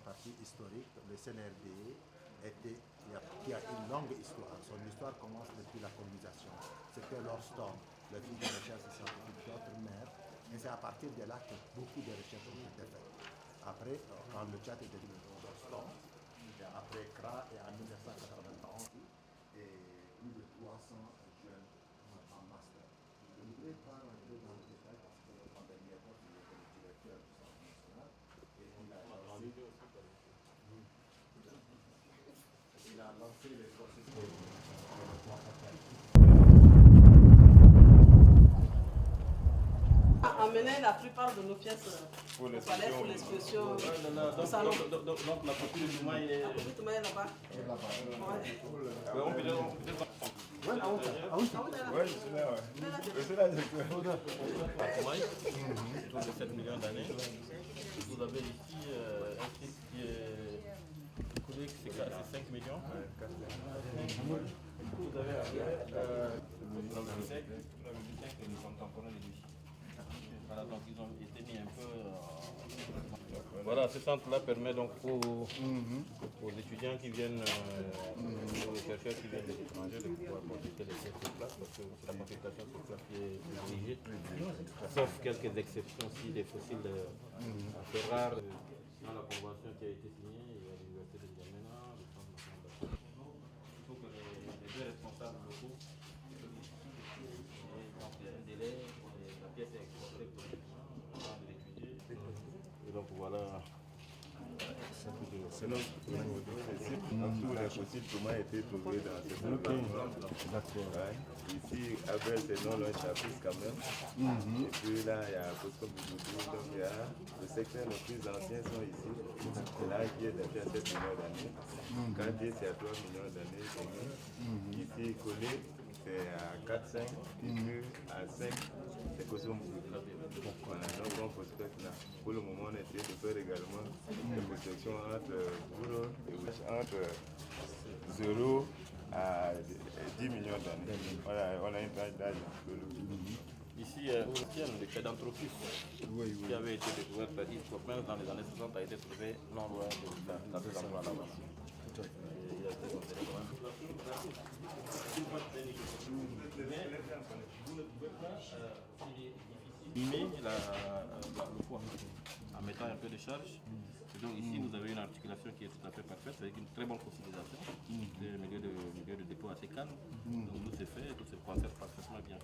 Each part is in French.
partie historique, le CNRD qui a une longue histoire. Son histoire commence depuis la colonisation. C'était Lord Storm, le fils de recherche scientifique d'outre-mer. Et c'est à partir de là que beaucoup de recherches ont été faites. Après, quand le Tchad est devenu Lord Storm, et après CRA et en 1991, et plus de 300 jeunes en master. Je ne voudrais pas rentrer dans le détail parce que le pandémie est le directeur du Centre national et il a lancé les processus amener la plupart de nos pièces au palais pour l'exposition au salon. Donc la copie de Touma est... La copie de Touma est là-bas. On peut dire... Oui, je suis là, ouais. Je suis là, autour de 7 millions d'années. Vous avez ici un site qui est collé, c'est 5 millions. Vous avez la bibliothèque et les contemporains de lui. Voilà, donc ils ont été mis un peu... Voilà, ce centre-là permet donc aux étudiants qui viennent, aux chercheurs qui viennent de l'étranger de pouvoir consulter les pièces sur place parce que c'est la consultation sur place qui est privilégiée. Sauf quelques exceptions si des fossiles assez rares. Dans la convention qui a été signée, il y a l'université de N'Djamena, le centre national d'Afrique. Il faut que les deux responsables locaux donc il y a un délai, la pièce est exportée pour l'étudier. Et donc voilà. C'est notre principe. Tous les fossiles Touma a été trouvés dans cette environnement. D'accord. Ici, Abel, c'est non le chapitre quand même. Et puis là, il y a Bosco Boudou. Donc il y a le secteur le plus ancien sont ici. C'est là qui est depuis à 7 millions d'années. Quand c'est à 3 millions d'années, ici, collé, c'est à 4-5. Et puis à 5, c'est Kosombo. Voilà, donc on prospecte là. Pour le moment, on essaie de faire également des prospections entre 0 à 10 millions d'années. Voilà, on a une taille d'âge. Ici, le Cadanthropus, qui avait été découvert par Yves Coppens dans les années 60, a été trouvé non loin dans ces endroits là-bas. Il a été considéré comme un... Vous ne pouvez pas mimer le poids en mettant un peu de charge. Et donc ici, vous avez une articulation qui est tout à fait parfaite avec une très bonne fossilisation, un milieu de dépôt assez calme. Donc tout s'est fait, tout se conserve parfaitement bien.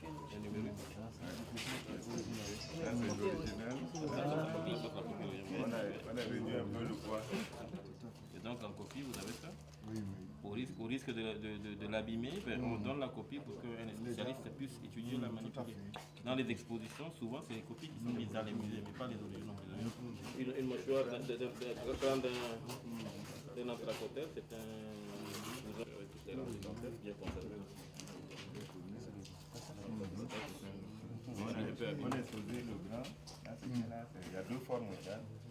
Un numéro. On a réduit un peu le poids. Et donc en copie, vous avez ça. Au risque de l'abîmer, on donne la copie pour qu'un spécialiste puisse étudier la manipuler. Dans les expositions, souvent, c'est les copies qui sont mises dans les musées, mais pas les originaux. Une mâchoire d'un anthracotère, c'est un... avec toutes les rangées dentaires bien conservées aussi. On a exposé le grand. Il y a deux formes.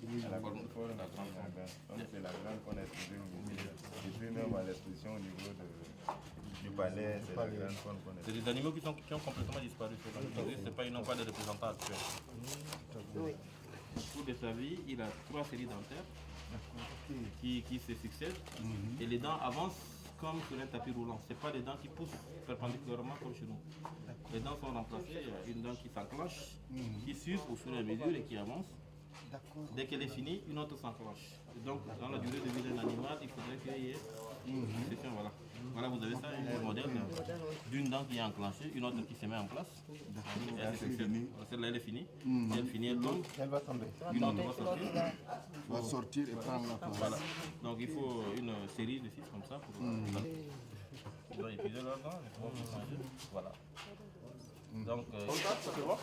La forme et la grande. Donc c'est la grande qu'on a exposée au musée. Et puis même à l'exposition au niveau du palais, c'est la grande forme qu'on a exposée. C'est des animaux qui ont complètement disparu. Ils n'ont pas de représentants actuels. Au cours de sa vie, il a 3 séries dentaires qui se succèdent et les dents avancent comme sur un tapis roulant. Ce pas des dents qui poussent perpendiculairement comme chez nous. Les dents sont remplacées, il y a une dent qui s'enclenche, qui s'use au fur et à mesure et qui avance. Dès qu'elle est finie, une autre s'enclenche. Donc, dans la durée de vie d'un animal, il faudrait qu'il y ait une succession. Voilà. Voilà, vous avez ça, un modèle d'une dent qui est enclenchée, une autre qui se met en place. Celle-là, elle est finie. Si elle finit, elle tombe. Elle va tomber. Une autre va sortir. Va sortir et prendre la place. Voilà. Donc, il faut une série de 6 comme ça pour ils doivent épuiser leurs dents. Voilà. Donc, ça peut voir.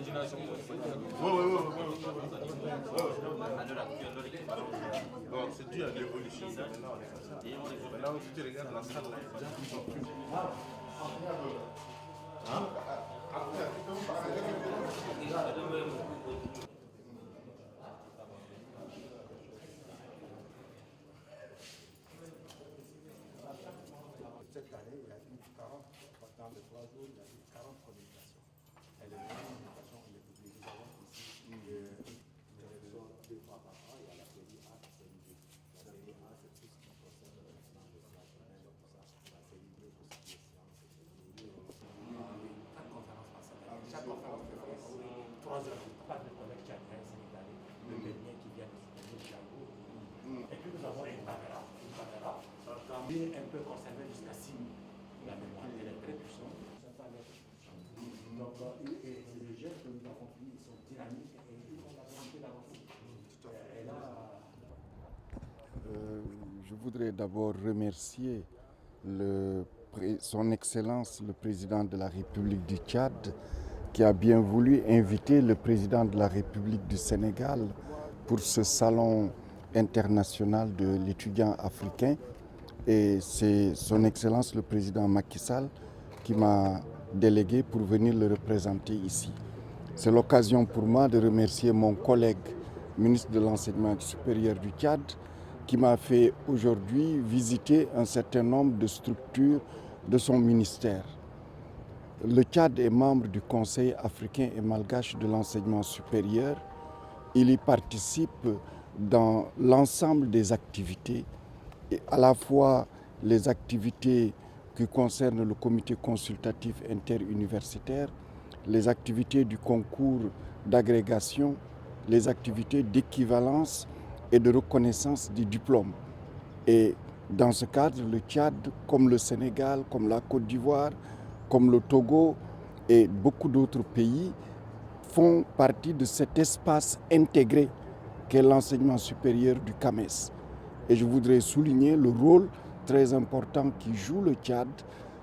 C'est dû à l'évolution. Maintenant, si tu regardes la salle, là, ils sont plus. Cette année, il y a eu 40, dans les 3 jours, il y a eu 40 communications. Et les communications, on les publie. Nous avons ici deux fois par an, il y a la série A et la série B. La série A, c'est tout ce qui concerne le restaurant de la journée, tout ça. La série B, tout ce qui est sciences, et quatre conférences par semaine. Chaque conférence fait 3 heures. Pas de collègues tchadiens sénégalais, le dernier qui vient de soutenir Django. Et puis nous avons une caméra qui est un peu conservée jusqu'à 6 000. La mémoire, elle est très puissante. Donc, les jeunes que nous avons pris, ils sont dynamiques et ils ont la volonté d'avancer. Et là, je voudrais d'abord remercier son Excellence le Président de la République du Tchad qui a bien voulu inviter le Président de la République du Sénégal pour ce salon international de l'étudiant africain. Et c'est son Excellence le Président Macky Sall qui m'a délégué pour venir le représenter ici. C'est l'occasion pour moi de remercier mon collègue ministre de l'Enseignement supérieur du Tchad qui m'a fait aujourd'hui visiter un certain nombre de structures de son ministère. Le Tchad est membre du Conseil africain et malgache de l'enseignement supérieur. Il y participe dans l'ensemble des activités, et à la fois les activités qui concernent le comité consultatif interuniversitaire, les activités du concours d'agrégation, les activités d'équivalence et de reconnaissance du diplôme. Et dans ce cadre, le Tchad, comme le Sénégal, comme la Côte d'Ivoire, comme le Togo et beaucoup d'autres pays, font partie de cet espace intégré qu'est l'enseignement supérieur du CAMES. Et je voudrais souligner le rôle très important qui joue le Tchad,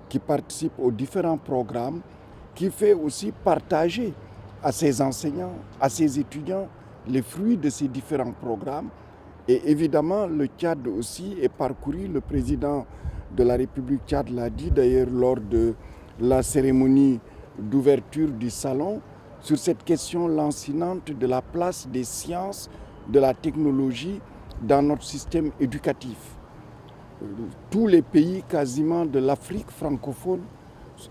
qui participe aux différents programmes, qui fait aussi partager à ses enseignants, à ses étudiants, les fruits de ces différents programmes. Et évidemment, le Tchad aussi est parcouru, le président de la République Tchad l'a dit d'ailleurs lors de la cérémonie d'ouverture du salon, sur cette question lancinante de la place des sciences, de la technologie dans notre système éducatif. Tous les pays quasiment de l'Afrique francophone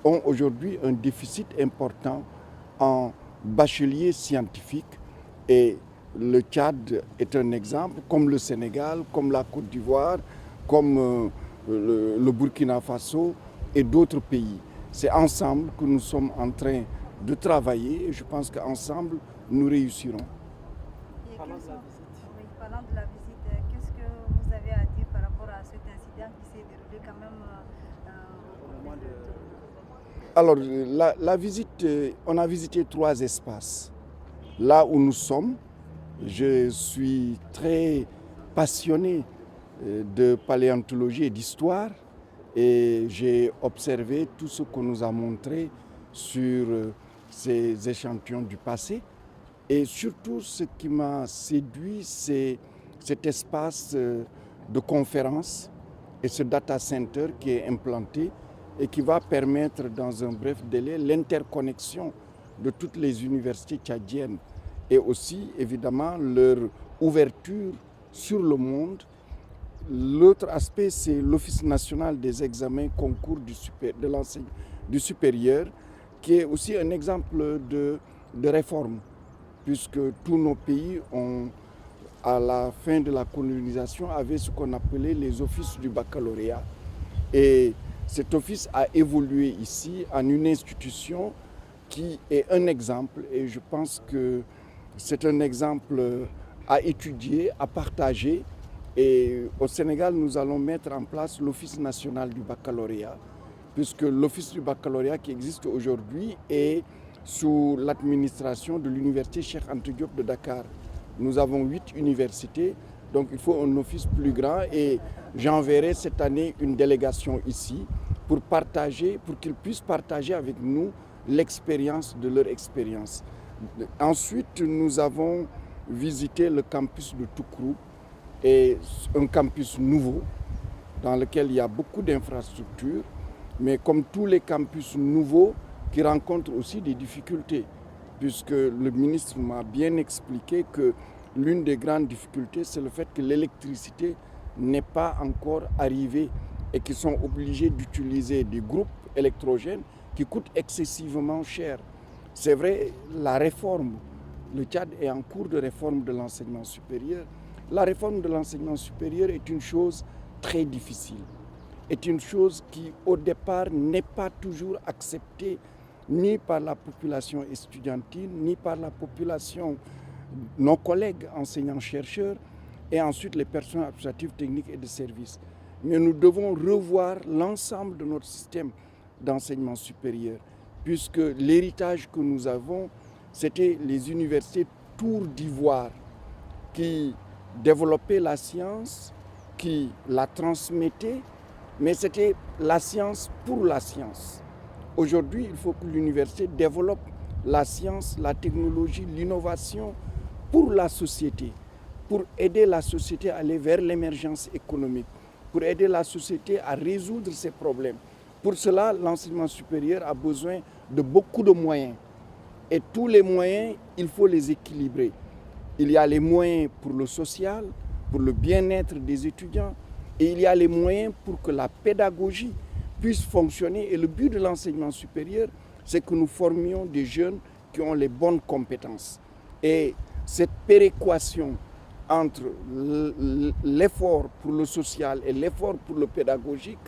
ont aujourd'hui un déficit important en bacheliers scientifiques et le Tchad est un exemple, comme le Sénégal, comme la Côte d'Ivoire, comme le Burkina Faso et d'autres pays. C'est ensemble que nous sommes en train de travailler et je pense qu'ensemble nous réussirons. Parlant de la visite, qu'est-ce que vous avez à dire par rapport à cet incident qui s'est déroulé quand même Alors, la visite, on a visité 3 espaces. Là où nous sommes, je suis très passionné de paléontologie et d'histoire et j'ai observé tout ce qu'on nous a montré sur ces échantillons du passé. Et surtout, ce qui m'a séduit, c'est cet espace de conférence et ce data center qui est implanté et qui va permettre dans un bref délai l'interconnexion de toutes les universités tchadiennes et aussi évidemment leur ouverture sur le monde. L'autre aspect, c'est l'Office national des examens concours du supérieur, qui est aussi un exemple de réforme, puisque tous nos pays ont, à la fin de la colonisation, avaient ce qu'on appelait les offices du baccalauréat. Et cet office a évolué ici en une institution qui est un exemple, et je pense que c'est un exemple à étudier, à partager. Et au Sénégal, nous allons mettre en place l'Office national du baccalauréat, puisque l'Office du baccalauréat qui existe aujourd'hui est sous l'administration de l'université Cheikh Anta Diop de Dakar. Nous avons 8 universités, donc il faut un office plus grand et j'enverrai cette année une délégation ici pour qu'ils puissent partager avec nous l'expérience de leur expérience. Ensuite, nous avons visité le campus de Toukrou, et un campus nouveau dans lequel il y a beaucoup d'infrastructures, mais comme tous les campus nouveaux qui rencontrent aussi des difficultés, puisque le ministre m'a bien expliqué que l'une des grandes difficultés, c'est le fait que l'électricité n'est pas encore arrivée et qu'ils sont obligés d'utiliser des groupes électrogènes qui coûtent excessivement cher. C'est vrai, la réforme, le Tchad est en cours de réforme de l'enseignement supérieur. La réforme de l'enseignement supérieur est une chose très difficile, est une chose qui, au départ, n'est pas toujours acceptée ni par la population estudiantine, ni par la population, nos collègues enseignants-chercheurs, et ensuite les personnes administratives, techniques et de service. Mais nous devons revoir l'ensemble de notre système d'enseignement supérieur, puisque l'héritage que nous avons, c'était les universités Tour d'Ivoire qui développaient la science, qui la transmettaient, mais c'était la science pour la science. Aujourd'hui, il faut que l'université développe la science, la technologie, l'innovation pour la société, pour aider la société à aller vers l'émergence économique, pour aider la société à résoudre ses problèmes. Pour cela, l'enseignement supérieur a besoin de beaucoup de moyens. Et tous les moyens, il faut les équilibrer. Il y a les moyens pour le social, pour le bien-être des étudiants, et il y a les moyens pour que la pédagogie puisse fonctionner. Et le but de l'enseignement supérieur, c'est que nous formions des jeunes qui ont les bonnes compétences. Et cette péréquation entre l'effort pour le social et l'effort pour le pédagogique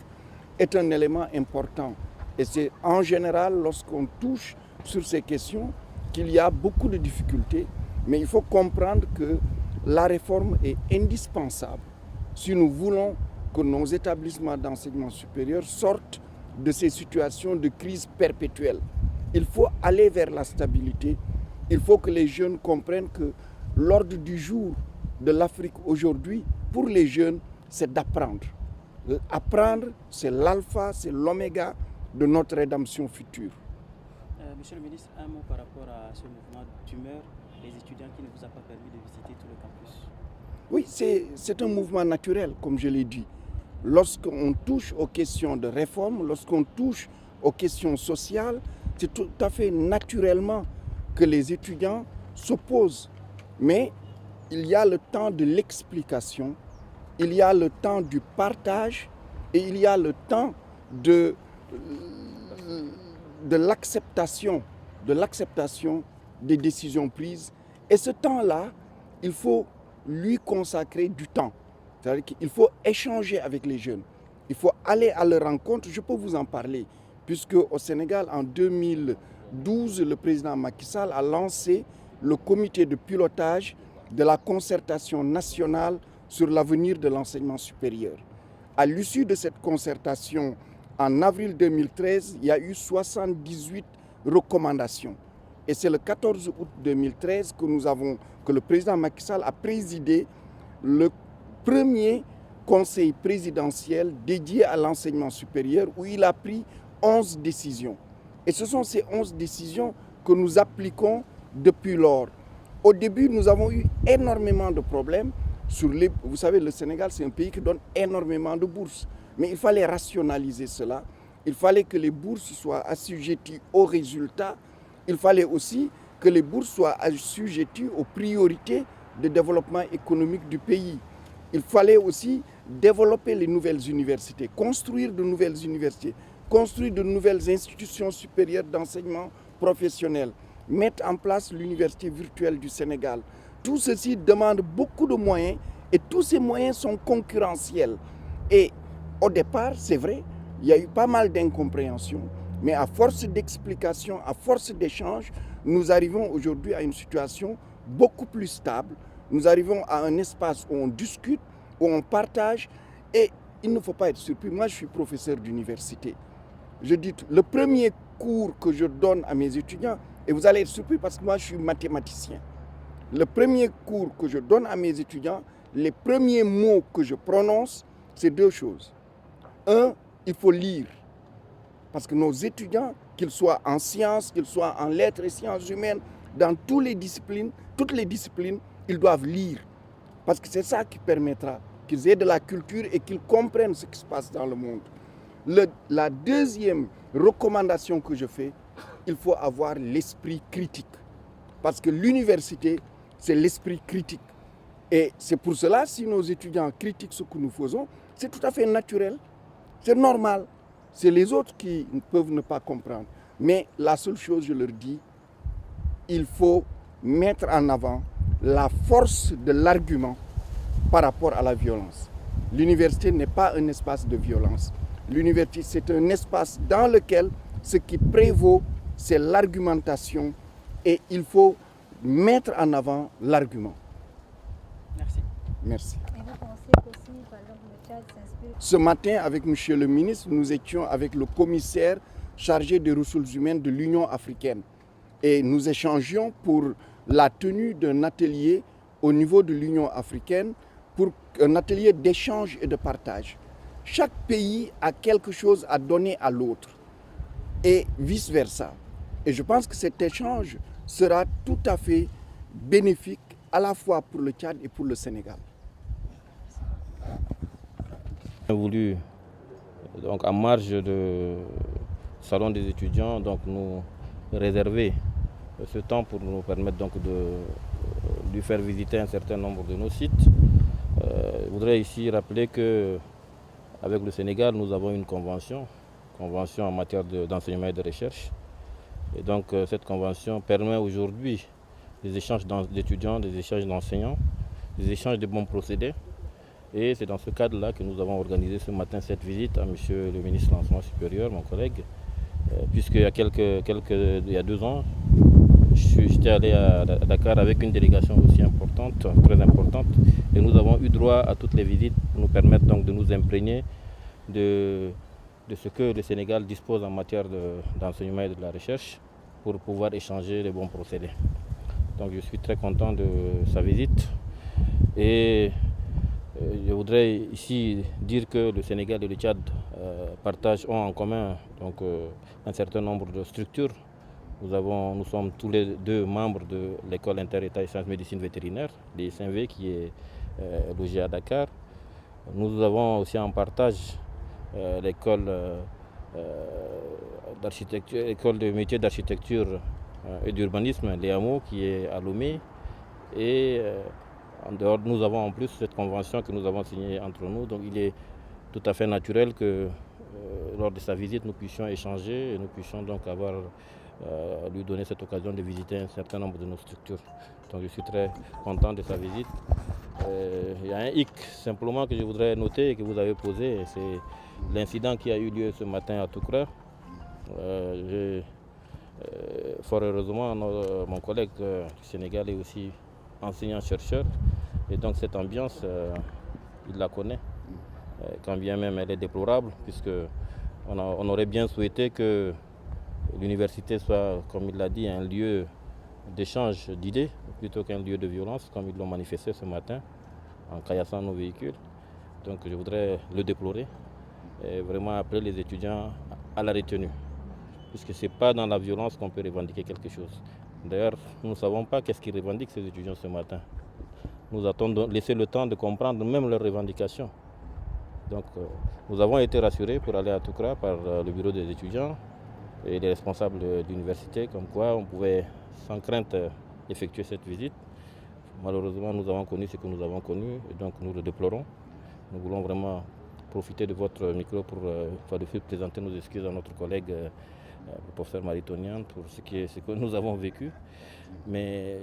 est un élément important. Et c'est en général lorsqu'on touche sur ces questions qu'il y a beaucoup de difficultés. Mais il faut comprendre que la réforme est indispensable si nous voulons que nos établissements d'enseignement supérieur sortent de ces situations de crise perpétuelle. Il faut aller vers la stabilité. Il faut que les jeunes comprennent que l'ordre du jour de l'Afrique aujourd'hui, pour les jeunes, c'est d'apprendre. Apprendre, c'est l'alpha, c'est l'oméga de notre rédemption future. Monsieur le ministre, un mot par rapport à ce mouvement d'humeur des étudiants qui ne vous a pas permis de visiter tout le campus. Oui, c'est un mouvement naturel, comme je l'ai dit. Lorsqu'on touche aux questions de réforme, lorsqu'on touche aux questions sociales, c'est tout à fait naturellement que les étudiants s'opposent. Mais il y a le temps de l'explication, il y a le temps du partage et il y a le temps de l'acceptation des décisions prises. Et ce temps-là, il faut lui consacrer du temps. C'est-à-dire qu'il faut échanger avec les jeunes. Il faut aller à leur rencontre. Je peux vous en parler, puisque au Sénégal, en 2012, le président Macky Sall a lancé le comité de pilotage de la concertation nationale sur l'avenir de l'enseignement supérieur. À l'issue de cette concertation, en avril 2013, il y a eu 78 recommandations. Et c'est le 14 août 2013 que le président Macky Sall a présidé le premier conseil présidentiel dédié à l'enseignement supérieur où il a pris 11 décisions. Et ce sont ces 11 décisions que nous appliquons depuis lors. Au début, nous avons eu énormément de problèmes. Vous savez, le Sénégal, c'est un pays qui donne énormément de bourses. Mais il fallait rationaliser cela. Il fallait que les bourses soient assujetties aux résultats. Il fallait aussi que les bourses soient assujetties aux priorités de développement économique du pays. Il fallait aussi développer les nouvelles universités, construire de nouvelles universités, construire de nouvelles institutions supérieures d'enseignement professionnel, mettre en place l'université virtuelle du Sénégal. Tout ceci demande beaucoup de moyens et tous ces moyens sont concurrentiels. Et au départ, c'est vrai, il y a eu pas mal d'incompréhension, mais à force d'explications, à force d'échanges, nous arrivons aujourd'hui à une situation beaucoup plus stable. Nous arrivons à un espace où on discute, où on partage et il ne faut pas être surpris. Moi, je suis professeur d'université. Je dis, le premier cours que je donne à mes étudiants, et vous allez être surpris parce que moi, je suis mathématicien. Le premier cours que je donne à mes étudiants, les premiers mots que je prononce, c'est deux choses. Un, il faut lire. Parce que nos étudiants, qu'ils soient en sciences, qu'ils soient en lettres et sciences humaines, dans toutes les disciplines, ils doivent lire. Parce que c'est ça qui permettra qu'ils aient de la culture et qu'ils comprennent ce qui se passe dans le monde. La deuxième recommandation que je fais, il faut avoir l'esprit critique. Parce que l'université, c'est l'esprit critique. Et c'est pour cela, si nos étudiants critiquent ce que nous faisons, c'est tout à fait naturel, c'est normal. C'est les autres qui peuvent ne pas comprendre. Mais la seule chose, je leur dis, il faut mettre en avant la force de l'argument par rapport à la violence. L'université n'est pas un espace de violence. L'université, c'est un espace dans lequel ce qui prévaut, c'est l'argumentation et il faut mettre en avant l'argument. Merci. Merci. Et vous pensez qu'aussi, par exemple, le Tchad s'inspire? Ce matin, avec M. le ministre, nous étions avec le commissaire chargé des ressources humaines de l'Union africaine. Et nous échangions pour la tenue d'un atelier au niveau de l'Union africaine, pour un atelier d'échange et de partage. Chaque pays a quelque chose à donner à l'autre et vice-versa. Et je pense que cet échange sera tout à fait bénéfique à la fois pour le Tchad et pour le Sénégal. On a voulu, donc, en marge du salon des étudiants, donc, nous réserver ce temps pour nous permettre donc, de lui faire visiter un certain nombre de nos sites. Je voudrais ici rappeler qu'avec le Sénégal, nous avons une convention en matière d'enseignement et de recherche. Et donc cette convention permet aujourd'hui des échanges d'étudiants, des échanges d'enseignants, des échanges de bons procédés. Et c'est dans ce cadre-là que nous avons organisé ce matin cette visite à Monsieur le ministre de l'Enseignement supérieur, mon collègue, puisqu'il y a 2 ans, j'étais allé à Dakar avec une délégation aussi importante, très importante, et nous avons eu droit à toutes les visites pour nous permettre donc de nous imprégner de ce que le Sénégal dispose en matière d'enseignement et de la recherche pour pouvoir échanger les bons procédés. Donc je suis très content de sa visite et je voudrais ici dire que le Sénégal et le Tchad ont en commun donc, un certain nombre de structures. Nous sommes tous les 2 membres de l'école inter-État et sciences médecine vétérinaire, l'ISMV, qui est logée à Dakar. Nous avons aussi en partage l'école de métiers d'architecture et d'urbanisme, l'EAMO, qui est à Lomé. Et en dehors, nous avons en plus cette convention que nous avons signée entre nous. Donc il est tout à fait naturel que lors de sa visite, nous puissions échanger et nous puissions donc lui donner cette occasion de visiter un certain nombre de nos structures. Donc je suis très content de sa visite. Il y a un hic simplement que je voudrais noter et que vous avez posé, c'est l'incident qui a eu lieu ce matin à Toukra. Fort heureusement, mon collègue du Sénégal est aussi enseignant-chercheur et donc cette ambiance, il la connaît, quand bien même elle est déplorable, puisqu'on aurait bien souhaité que l'université soit, comme il l'a dit, un lieu d'échange d'idées plutôt qu'un lieu de violence, comme ils l'ont manifesté ce matin en caillassant nos véhicules. Donc je voudrais le déplorer et vraiment appeler les étudiants à la retenue, puisque ce n'est pas dans la violence qu'on peut revendiquer quelque chose. D'ailleurs, nous ne savons pas qu'est-ce qu'ils revendiquent ces étudiants ce matin. Nous avons laissé le temps de comprendre même leurs revendications. Donc nous avons été rassurés pour aller à Toukra par le bureau des étudiants et les responsables de l'université, comme quoi on pouvait sans crainte effectuer cette visite. Malheureusement, nous avons connu ce que nous avons connu et donc nous le déplorons. Nous voulons vraiment profiter de votre micro pour présenter nos excuses à notre collègue, le professeur Maritonyan, pour ce que nous avons vécu. Mais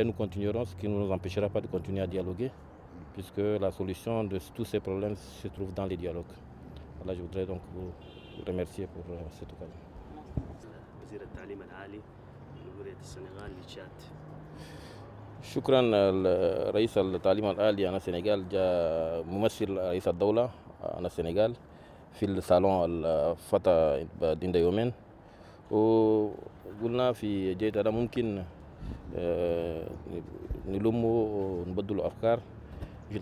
nous continuerons, ce qui ne nous empêchera pas de continuer à dialoguer, puisque la solution de tous ces problèmes se trouve dans les dialogues. Voilà, je voudrais donc vous remercier pour cette occasion. شكرا رئيس التعليم العالي أنا السنغال جاء ممثل رئيس الدولة أنا السنغال في الصالون الفتى عند يومين وقلنا في جيت هذا ممكن نلموا ونبدل أفكار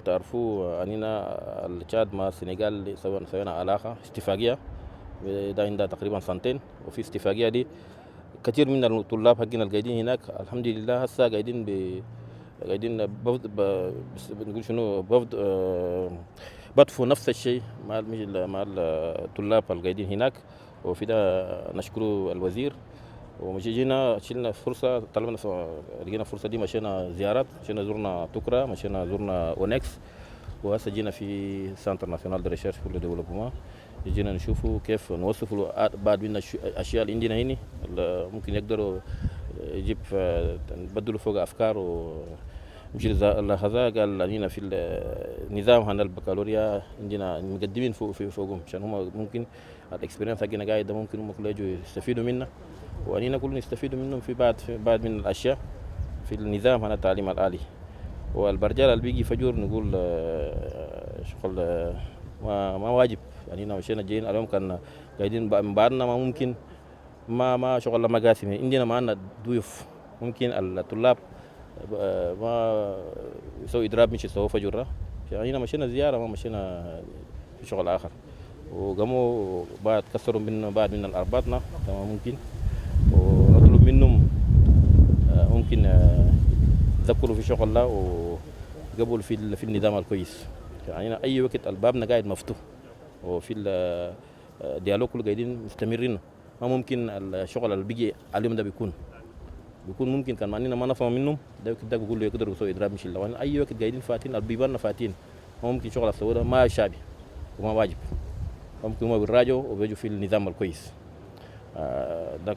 تعرفوا أننا التشاد مع السنغال سوينا علاقة اتفاقية ده عندها تقريبا 2 سنين وفي اتفاقية دي كثير من الطلاب حقنا القاعدين هناك الحمد لله هسه قاعدين بنقول شنو بطفوا نفس الشيء مع الطلاب القاعدين هناك. وفي ده نشكر الوزير. ومشينا شلنا فرصه، طلبنا لقينا فرصه دي، مشينا زيارات، مشينا زرنا توكرا، مشينا زرنا اونكس، وهسه جينا في سنتر ناسيونال دو ريشيرش بور لو ديفلوبمون. جينا نشوفوا كيف نوصفوا بعض من الاشياء اللي عندنا هنا ممكن يقدروا يجيب نبدلوا فوق افكار. ومشي الخزاء قال هنا في النظام هنا البكالوريا عندنا مقدمين فوقهم، عشان هم ممكن الاكسبيرينس حقنا قاعد ممكن هم كلهم يجوا يستفيدوا منه، واننا كلنا نستفيدوا منهم في بعض من الاشياء في النظام هنا التعليم الآلي. والبرجال اللي بيجي فجور نقول شغل ما واجب، يعني مشينا جايين اليوم كان قاعدين من بعدنا ما ممكن ما شغل ما قاسم. عندنا معنا ضيوف، ممكن الطلاب ما يسوي إضراب مش يسوي فجورة، يعني مشينا زيارة ما مشينا في شغل آخر. وقاموا بعد كسروا من بعض من الأرباطنا تمام ممكن، ونطلب منهم ممكن يذكروا في شغل الله وقبلوا في النظام الكويس. يعني أي وقت البابنا قاعد مفتوح، وفي الديالوج كله قاعدين مستمرين. ما ممكن الشغل اللي بيجي عليهم ده بيكون ممكن كان معنينا ما نفهم منهم ده كده بيقول له يقدروا يسوي اضراب مش الله. اي وقت قاعدين فاتين البيبان فاتين، ما ممكن شغل السوده ما شابي وما واجب، ممكن هم بيراجعوا وبيجوا في النظام الكويس. ده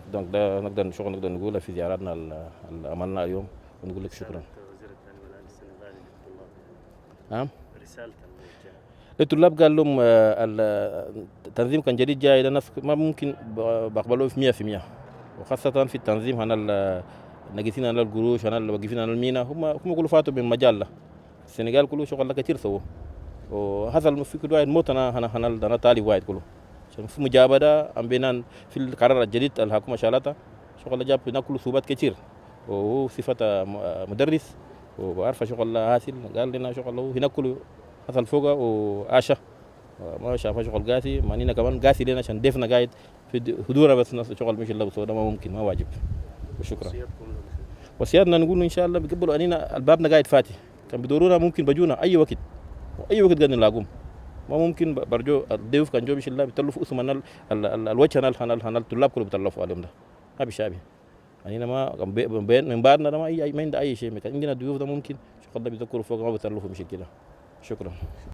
نقدر شغل نقدر نقوله في زياراتنا اللي عملناها اليوم، ونقول لك شكرا. نعم للطلاب قال لهم التنظيم كان جديد جاي للناس ما ممكن بقبلوه في 100%، وخاصة في التنظيم هنا ناقصين هنا القروش، هنا اللي واقفين هنا المينا، هم كله فاتوا من مجال له. السنغال كله شغل كثير سووا، وحصل في كل واحد موت هنا طالب واحد كله، عشان في مجابدة أم بينان في القرار الجديد الحكومة شالتها شغل جاب هنا كله صوبات كثير، وهو صفة مدرس وعارفة شغل هاسل. قال لنا شغل هنا كله حصل فوقه وعاشا ما شافها شغل قاسي، معنينا كمان قاسي لنا عشان ضيفنا قاعد في حضورنا بس ناس شغل مش اللي بسوده ما ممكن ما واجب. وشكرا. وسيادنا نقول ان شاء الله بيقبلوا اننا البابنا قاعد فاتي، كان بدورونا ممكن بجونا اي وقت قاعد نلاقوهم، ما ممكن برجو الضيوف كان جو مش الله بيتلفوا اسم الوجه هنا الطلاب كله بيتلفوا عليهم ده ما بيشابه. يعني ما من بعدنا ما عندنا اي شيء، عندنا ضيوف ده ممكن شغل ده بيذكروا فوق ما بيتلفوا مش كده. شكرا.